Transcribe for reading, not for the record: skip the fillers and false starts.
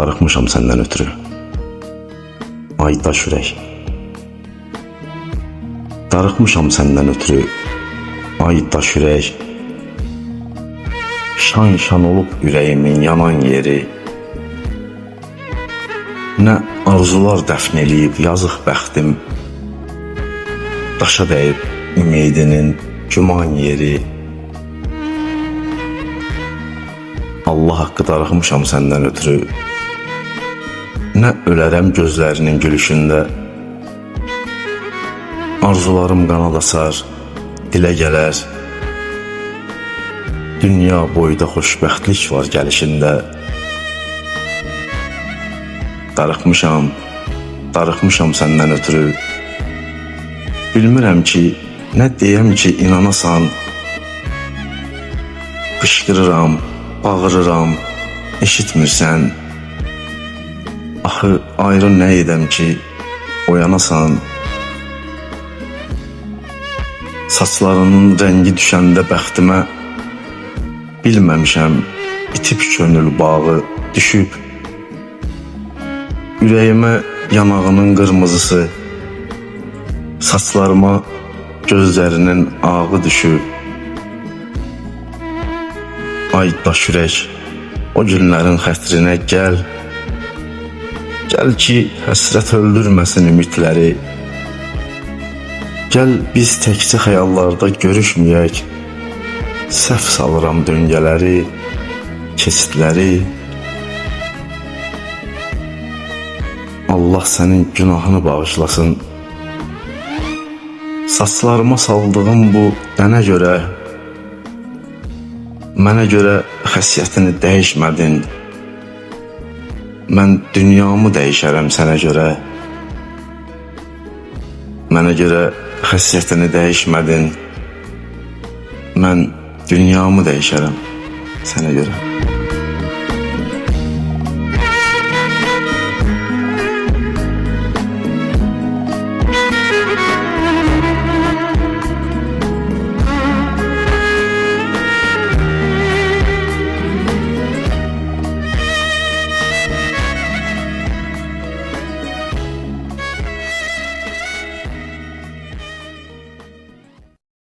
Darıxmışam səndən ötürü. Ay daş ürək. Darıxmışam səndən ötürü. Ay daş ürək. Şan olub ürəyimin yanan yeri. Nə arzular dəfn eləyib yazıq bəxtim. Daşa dəyib ümidinin güman yeri. Allah haqqı darıxmışam səndən ötürü. Nə ölərəm gözlərinin gülüşündə. Arzularım qanad asar, dilə gələr. Dünya boyda xoşbəxtlik var gəlişində. Darıxmışam səndən ötürü. Bilmirəm ki, nə deyəm ki, inanasan. Qışqırıram, bağırıram, eşitmirsən. Axı ayrı nə edəm ki, oyanasan. Saçlarının rəngi düşəndə bəxtimə bilməmişəm, itib könül bağı düşüb. Ürəyimə yanağının qırmızısı, saçlarıma gözlərinin ağı düşüb. Ay daş ürək, o günlərin xətrinə gəl. Gəl ki, həsrət öldürməsin ümidləri. Gəl biz təkcə xəyallarda görüşməyək. Səhv salıram döngələri, keçidləri. Allah sənin günahını bağışlasın. Saçlarıma saldığım bu dənə görə, mənə görə xəsiyyətini dəyişmədin. Mən dünyamı dəyişərəm sənə görə. Mənə görə xəsiyyətini dəyişmədin. Mən dünyamı dəyişərəm sənə görə.